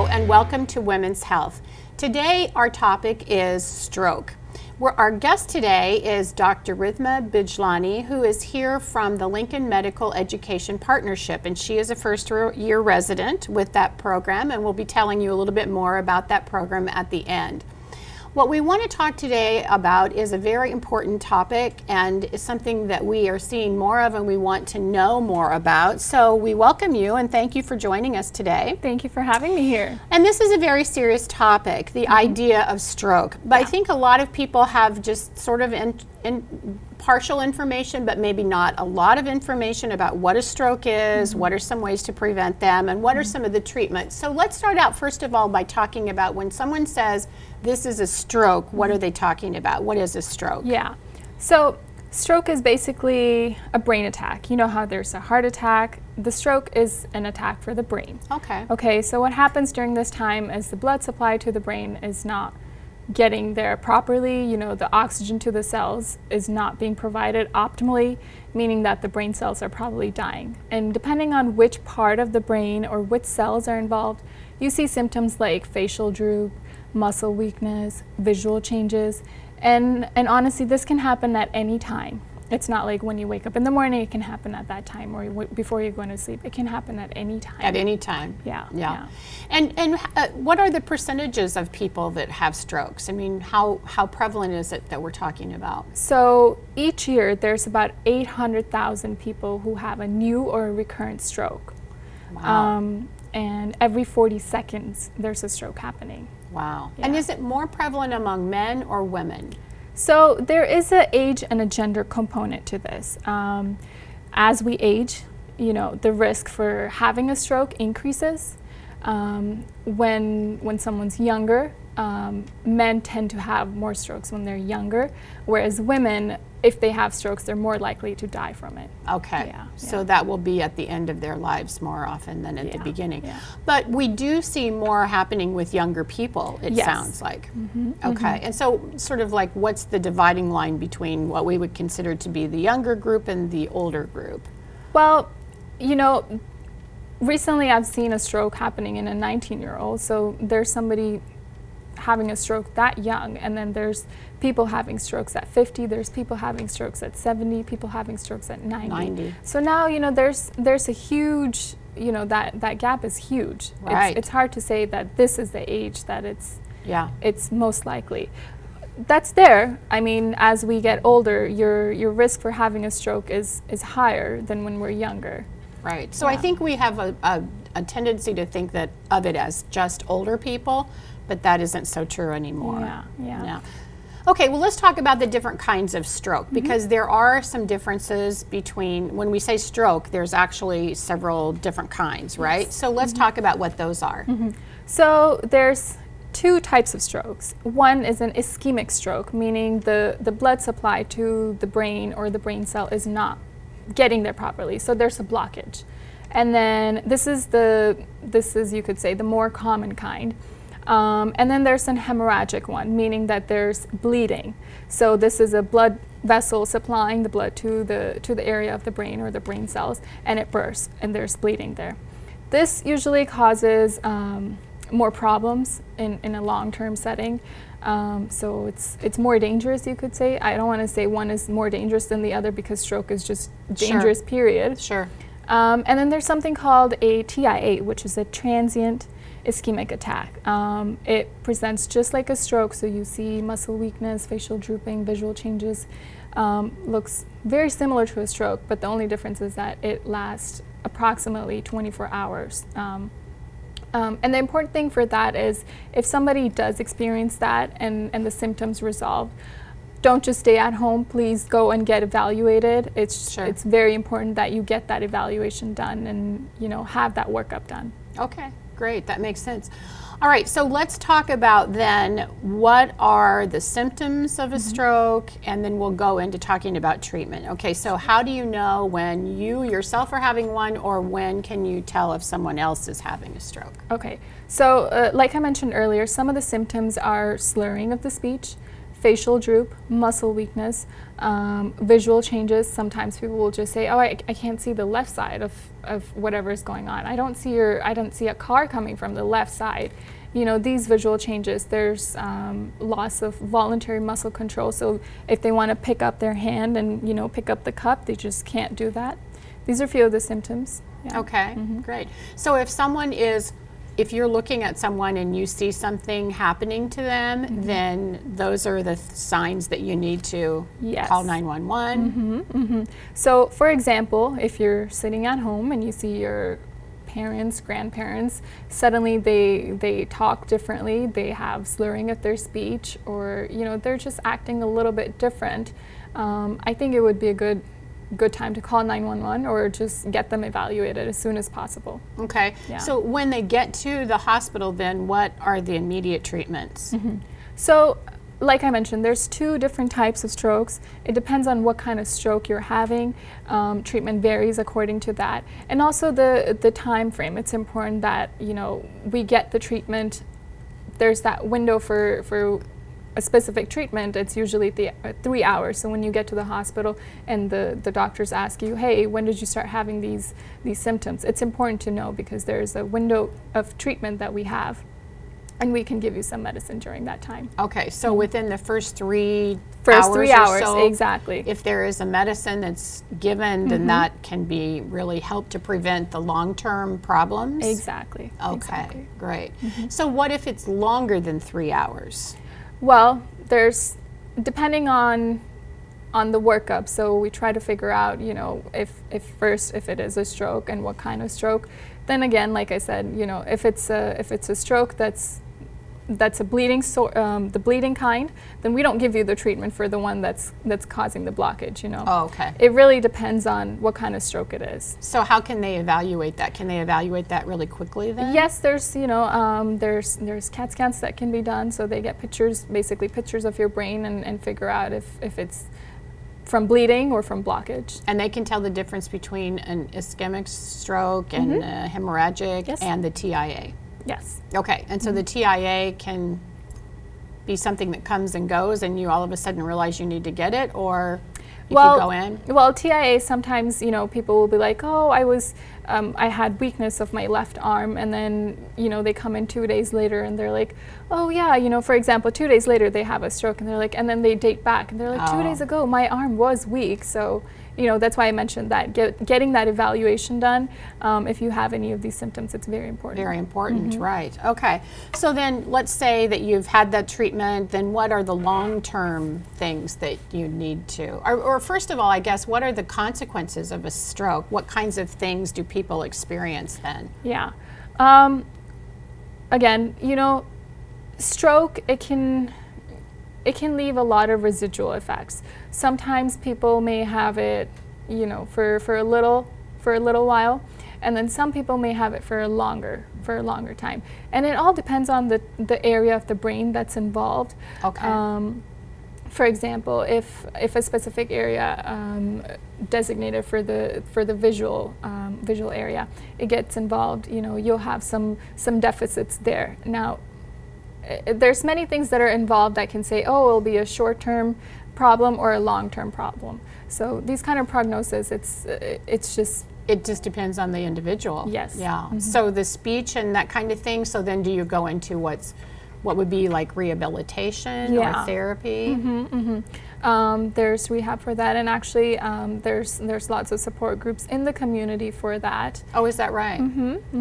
Hello and welcome to Women's Health. Today our topic is stroke. Our guest today is Dr. Ridhima Bijlani, who is here from the Lincoln Medical Education Partnership, and she is a first-year resident with that program, and we'll be telling you a little bit more about that program at the end. What we want to talk today about is a very important topic and is something that we are seeing more of and we want to know more about. So we welcome you and thank you for joining us today. Thank you for having me here. And this is a very serious topic, the idea of stroke. But I think a lot of people have just sort of partial information, but maybe not a lot of information about what a stroke is, what are some ways to prevent them, and what are some of the treatments. So let's start out first of all by talking about when someone says this is a stroke, what are they talking about? What is a stroke? Yeah, so stroke is basically a brain attack. You know how there's a heart attack? The stroke is an attack for the brain. Okay. Okay, so what happens during this time is the blood supply to the brain is not getting there properly. You know, the oxygen to the cells is not being provided optimally, meaning that the brain cells are probably dying. And depending on which part of the brain or which cells are involved, you see symptoms like facial droop, muscle weakness, visual changes, and honestly, this can happen at any time. It's not like when you wake up in the morning, it can happen at that time, or before you're going to sleep. It can happen at any time. At any time. Yeah. And what are the percentages of people that have strokes? I mean, how prevalent is it that we're talking about? So each year, there's about 800,000 people who have a new or a recurrent stroke. Wow. And every 40 seconds, there's a stroke happening. Wow. Yeah. And is it more prevalent among men or women? So there is an age and a gender component to this. As we age, you know, the risk for having a stroke increases. When someone's younger, men tend to have more strokes when they're younger, whereas women, if they have strokes, they're more likely to die from it. Okay. Yeah, So that will be at the end of their lives more often than at the beginning. Yeah. But we do see more happening with younger people, it sounds like. Okay. And so sort of like what's the dividing line between what we would consider to be the younger group and the older group? Well, you know, recently I've seen a stroke happening in a 19-year-old, so there's somebody having a stroke that young, and then there's people having strokes at 50, there's people having strokes at 70, people having strokes at 90. So now, you know, there's a huge, you know, that gap is huge. Right. It's hard to say that this is the age that it's most likely. That's there. I mean, as we get older, your risk for having a stroke is higher than when we're younger. Right. So I think we have a tendency to think that of it as just older people, but that isn't so true anymore. Yeah. Okay, well, let's talk about the different kinds of stroke, because there are some differences between, when we say stroke, there's actually several different kinds, right? So let's talk about what those are. So there's two types of strokes. One is an ischemic stroke, meaning the blood supply to the brain or the brain cell is not getting there properly, so there's a blockage. And then this is you could say the more common kind. And then there's an hemorrhagic one, meaning that there's bleeding. So this is a blood vessel supplying the blood to the area of the brain or the brain cells, and it bursts, and there's bleeding there. This usually causes more problems in a long-term setting. So it's more dangerous, you could say. I don't want to say one is more dangerous than the other, because stroke is just dangerous, period. Sure. And then there's something called a TIA, which is a transient ischemic attack. It presents just like a stroke, so you see muscle weakness, facial drooping, visual changes. Looks very similar to a stroke, but the only difference is that it lasts approximately 24 hours. And the important thing for that is if somebody does experience that and the symptoms resolve, don't just stay at home. Please go and get evaluated. It's very important that you get that evaluation done and, you know, have that workup done. Okay, great. That makes sense. All right, so let's talk about then what are the symptoms of a stroke, and then we'll go into talking about treatment. Okay, so how do you know when you yourself are having one, or when can you tell if someone else is having a stroke? Okay, so like I mentioned earlier, some of the symptoms are slurring of the speech, facial droop, muscle weakness, visual changes. Sometimes people will just say, oh, I can't see the left side of whatever is going on. I don't see a car coming from the left side. You know, these visual changes, there's loss of voluntary muscle control. So if they want to pick up their hand and, you know, pick up the cup, they just can't do that. These are a few of the symptoms. Yeah. Okay, great. So if you're looking at someone and you see something happening to them, then those are the signs that you need to call 911. So, for example, if you're sitting at home and you see your parents, grandparents, suddenly they talk differently, they have slurring of their speech, or, you know, they're just acting a little bit different, I think it would be a good time to call 911 or just get them evaluated as soon as possible. Okay. Yeah. So when they get to the hospital, then what are the immediate treatments? So, like I mentioned, there's 2 different types of strokes. It depends on what kind of stroke you're having. Treatment varies according to that. And also the time frame. It's important that, you know, we get the treatment. There's that window for a specific treatment. It's usually 3 hours. So when you get to the hospital and the doctors ask you, hey, when did you start having these symptoms? It's important to know because there's a window of treatment that we have, and we can give you some medicine during that time. Okay, so within the first 3 3 hours, or so, exactly. if there is a medicine that's given, then that can be really help to prevent the long-term problems? Exactly. Okay, Exactly. great. So what if it's longer than 3 hours? Well, there's, depending on the workup, so we try to figure out, you know, if it is a stroke and what kind of stroke. Then again, like I said, you know, if it's a stroke that's a bleeding, the bleeding kind, then we don't give you the treatment for the one that's causing the blockage, you know. Oh, okay. It really depends on what kind of stroke it is. So how can they evaluate that? Can they evaluate that really quickly then? Yes, there's, you know, there's CAT scans that can be done, so they get basically pictures of your brain and figure out if it's from bleeding or from blockage. And they can tell the difference between an ischemic stroke and hemorrhagic and the TIA? Yes. Okay, and so the TIA can be something that comes and goes and you all of a sudden realize you need to get it, or you can go in? Well, TIA, sometimes, you know, people will be like, oh, I had weakness of my left arm, and then, you know, they come in 2 days later and they're like, oh yeah, you know, for example, 2 days later they have a stroke and they're like, and then they date back and they're like, 2 days ago my arm was weak. So, you know, that's why I mentioned that getting that evaluation done, if you have any of these symptoms, it's very important. Very important, right. Okay, so then let's say that you've had that treatment, then what are the long-term things that you need to, or first of all, I guess, what are the consequences of a stroke? What kinds of things do people experience then? Yeah. Again, you know, stroke, it can leave a lot of residual effects. Sometimes people may have it, you know, for a little while, and then some people may have it for a longer time. And it all depends on the area of the brain that's involved. Okay. For example, if a specific area designated for the visual area, it gets involved, you know, you'll have some deficits there. Now, there's many things that are involved that can say, oh, it'll be a short-term problem or a long-term problem. So these kind of prognosis, it's just... It just depends on the individual. Yes. Yeah. So the speech and that kind of thing, so then do you go into what would be like rehabilitation or therapy? There's rehab for that, and actually there's lots of support groups in the community for that. Oh, is that right?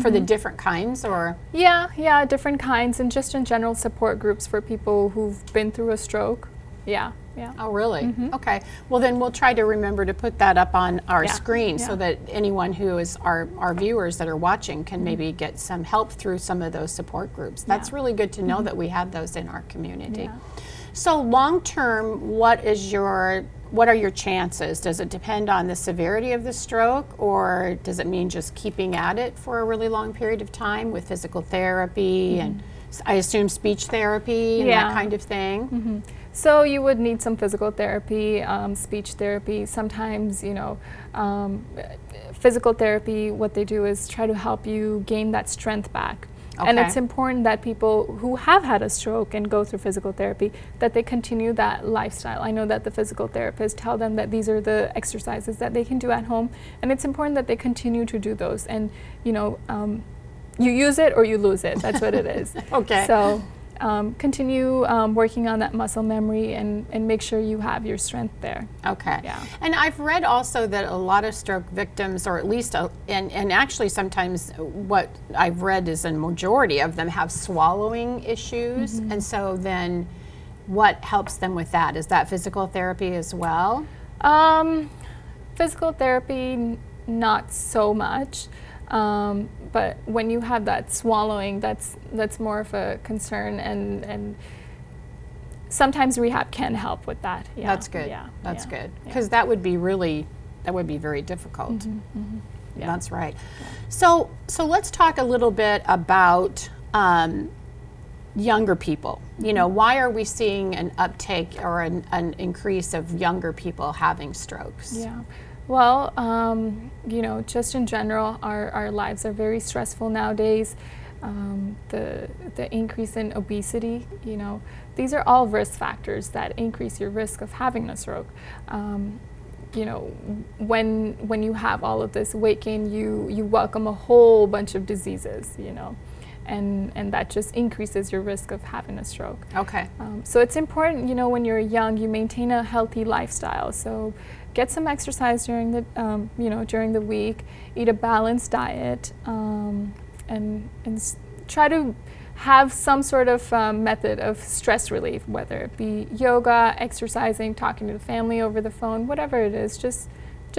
For the different kinds, or? Yeah, different kinds, and just in general support groups for people who've been through a stroke. Yeah. Oh, really? Okay. Well, then we'll try to remember to put that up on our screen so that anyone who is our viewers that are watching can maybe get some help through some of those support groups. That's really good to know that we have those in our community. Yeah. So long term, what are your chances? Does it depend on the severity of the stroke, or does it mean just keeping at it for a really long period of time with physical therapy and I assume speech therapy and that kind of thing? So you would need some physical therapy, speech therapy. Sometimes, you know, physical therapy, what they do is try to help you gain that strength back. And Okay. it's important that people who have had a stroke and go through physical therapy, that they continue that lifestyle. I know that the physical therapists tell them that these are the exercises that they can do at home, and it's important that they continue to do those. And you use it or you lose it. That's what it is. Okay. So continue working on that muscle memory and make sure you have your strength there. Okay. Yeah. And I've read also that a lot of stroke victims, or at least, and actually sometimes what I've read is a majority of them have swallowing issues. And so then what helps them with that? Is that physical therapy as well? Physical therapy, not so much. But when you have that swallowing, that's more of a concern, and sometimes rehab can help with that. Yeah. That's good. Yeah. That's yeah. good. Yeah. Because that would be very difficult. Yeah. That's right. So let's talk a little bit about younger people. Why are we seeing an uptake or an increase of younger people having strokes? Yeah. Well, just in general, our lives are very stressful nowadays. The increase in obesity, these are all risk factors that increase your risk of having a stroke. When you have all of this weight gain, you welcome a whole bunch of diseases, and that just increases your risk of having a stroke. Okay. So it's important, when you're young, you maintain a healthy lifestyle. So get some exercise during the week, eat a balanced diet, and try to have some sort of method of stress relief, whether it be yoga, exercising, talking to the family over the phone, whatever it is, just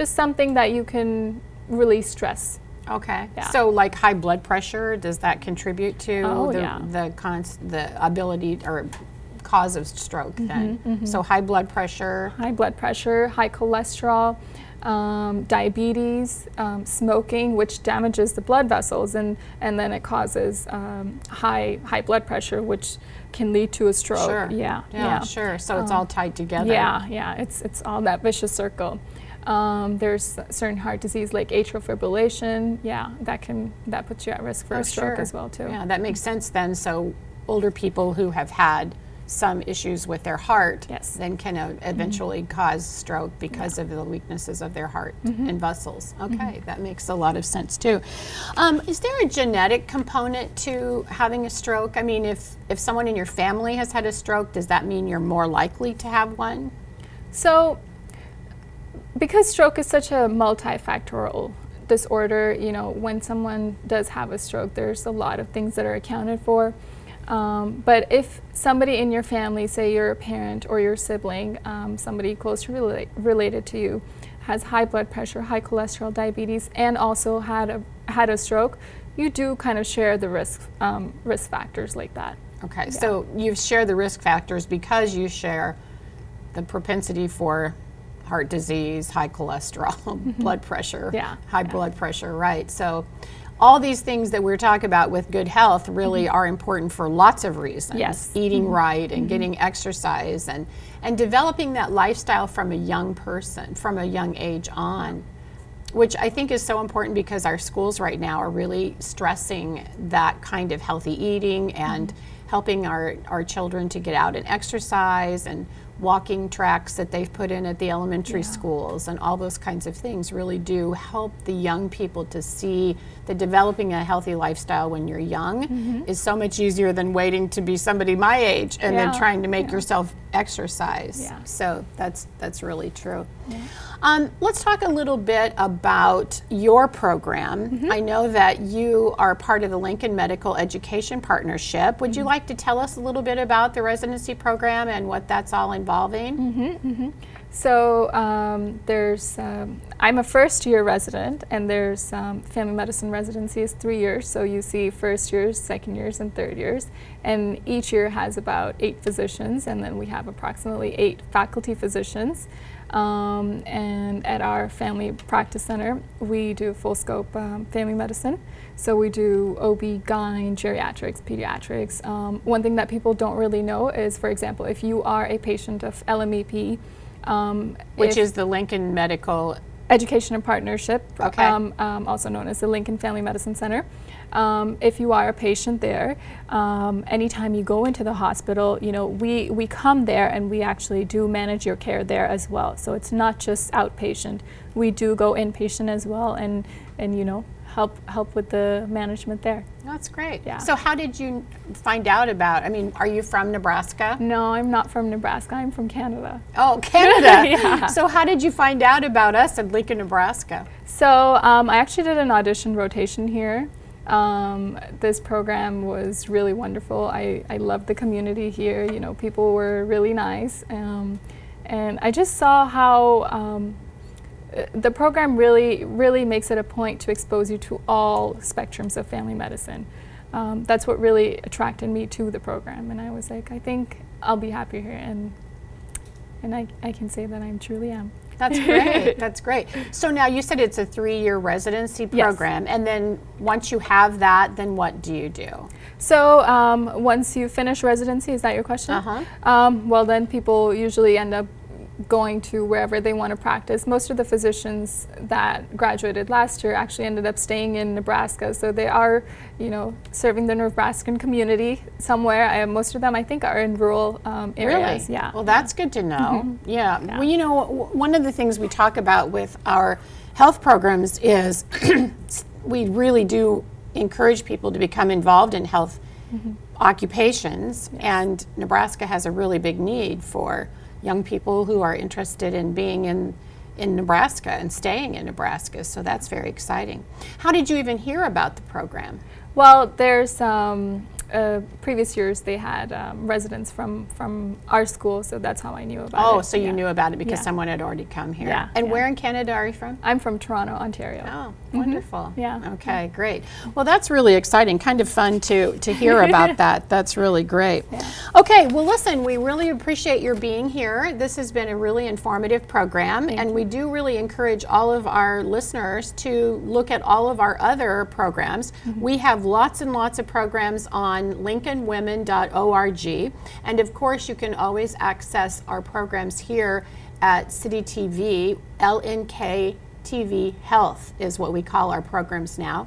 something that you can release stress. Okay. Yeah. So like high blood pressure, does that contribute to yeah. the ability or cause of stroke then? So high blood pressure. High blood pressure, high cholesterol, diabetes, smoking, which damages the blood vessels, and then it causes high blood pressure, which can lead to a stroke. Sure. Yeah. Sure. So it's all tied together. Yeah. It's all that vicious circle. There's certain heart disease like atrial fibrillation. Yeah, that puts you at risk for a stroke sure. as well too. Yeah, that makes sense then. So older people who have had some issues with their heart Yes. then can eventually cause stroke because of the weaknesses of their heart and vessels. Okay, that makes a lot of sense too. Is there a genetic component to having a stroke? I mean, if someone in your family has had a stroke, does that mean you're more likely to have one? So, because stroke is such a multifactorial disorder, when someone does have a stroke, there's a lot of things that are accounted for. But if somebody in your family, say you're a parent or your sibling, somebody closely related to you, has high blood pressure, high cholesterol, diabetes, and also had a stroke, you do kind of share the risk factors like that. Okay, Yeah. so you share the risk factors because you share the propensity for heart disease, high cholesterol, blood pressure, high blood pressure, right? So all these things that we're talking about with good health really are important for lots of reasons. Yes. Eating right and getting exercise and developing that lifestyle from a young person, from a young age on, which I think is so important because our schools right now are really stressing that kind of healthy eating and helping our children to get out and exercise, and walking tracks that they've put in at the elementary schools and all those kinds of things really do help the young people to see that developing a healthy lifestyle when you're young is so much easier than waiting to be somebody my age and then trying to make yourself exercise. Yeah. So that's really true. Let's talk a little bit about your program. I know that you are part of the Lincoln Medical Education Partnership. Would you like to tell us a little bit about the residency program and what that's all involving? So I'm a first-year resident, and there's family medicine residency is 3 years. So you see first years, second years, and third years. And each year has about 8 physicians, and then we have approximately 8 faculty physicians. And at our family practice center, we do full scope family medicine. So we do OB, GYN, geriatrics, pediatrics. One thing that people don't really know is, for example, if you are a patient of LMEP, Which is the Lincoln Medical Education and Partnership, Okay. Also known as the Lincoln Family Medicine Center. If you are a patient there, anytime you go into the hospital, we come there and we actually do manage your care there as well. So it's not just outpatient. We do go inpatient as well, and help with the management there. That's great. Yeah. So how did you find out about, are you from Nebraska? No, I'm not from Nebraska. I'm from Canada. Oh, Canada. Yeah. So how did you find out about us in Lincoln, Nebraska? So I actually did an audition rotation here. This program was really wonderful. I loved the community here. People were really nice. And I just saw how the program really makes it a point to expose you to all spectrums of family medicine. That's what really attracted me to the program, and I was like, I think I'll be happy here, and I can say that I truly am. That's great. That's great. So now you said it's a 3-year residency program, Yes. and then once you have that, then what do you do? So once you finish residency, is that your question? Well, then people usually end up going to wherever they want to practice. Most of the physicians that graduated last year actually ended up staying in Nebraska, so they are, serving the Nebraskan community somewhere. Most of them, I think, are in rural areas. Really? Yeah. Well, that's good to know. Mm-hmm. Yeah. Yeah. Well, one of the things we talk about with our health programs is we really do encourage people to become involved in health occupations, and Nebraska has a really big need for young people who are interested in being in Nebraska and staying in Nebraska, so that's very exciting. How did you even hear about the program? Well, there's previous years they had residents from our school, so that's how I knew about it. Oh, so you knew about it because Yeah. someone had already come here. Yeah, And yeah. where in Canada are you from? I'm from Toronto, Ontario. Oh, wonderful. Yeah. Okay, great. Well, that's really exciting. Kind of fun to hear about that. That's really great. Yeah. Okay, well, listen, we really appreciate your being here. This has been a really informative program, and we do really encourage all of our listeners to look at all of our other programs. We have lots and lots of programs on lincolnwomen.org, and of course, you can always access our programs here at City TV. LNKTV Health is what we call our programs now.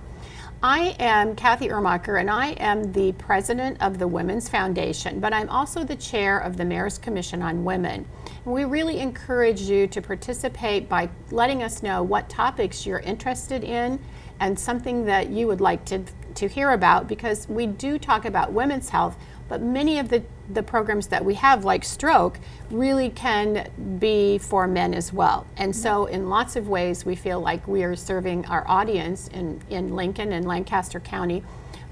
I am Kathie Uhrmacher, and I am the president of the Women's Foundation, but I'm also the chair of the Mayor's Commission on Women. And we really encourage you to participate by letting us know what topics you're interested in and something that you would like to hear about, because we do talk about women's health, but many of the programs that we have, like stroke, really can be for men as well. And so in lots of ways, we feel like we are serving our audience in Lincoln and Lancaster County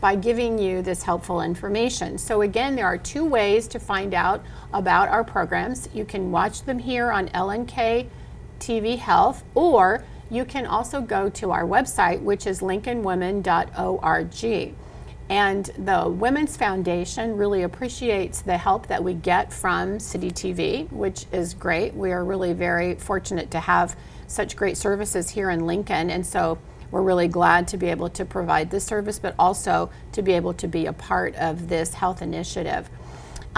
by giving you this helpful information. So again, there are 2 ways to find out about our programs. You can watch them here on LNKTV Health, or you can also go to our website, which is lincolnwomen.org. And the Women's Foundation really appreciates the help that we get from City TV, which is great. We are really very fortunate to have such great services here in Lincoln, and so we're really glad to be able to provide this service, but also to be able to be a part of this health initiative.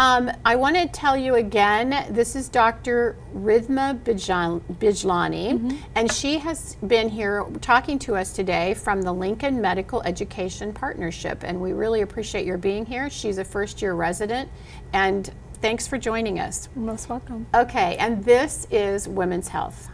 I want to tell you again, this is Dr. Ridhima Bijlani, and she has been here talking to us today from the Lincoln Medical Education Partnership, and we really appreciate your being here. She's a first-year resident, and thanks for joining us. You're most welcome. Okay, and this is Women's Health.